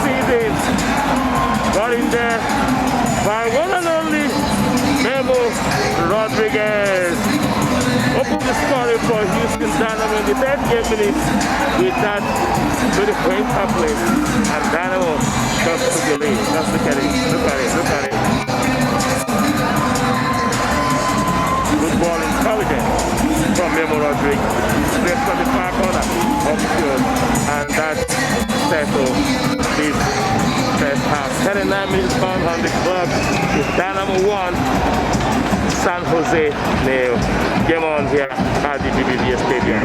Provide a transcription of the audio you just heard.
season. Got in there by one and only Memo Rodriquez. Open the scoring for Houston Dynamo in the 38 minutes with that really point coupling. And Dynamo just took the lead. Just look at it. Look at it. Look at it. Good ball intelligence from Memo Rodriquez. Straight from the far corner of the field. And that settled this first half. 39 minutes gone on the clock. It's Dynamo 1, San Jose 0. Game on here at the BBVA Stadium.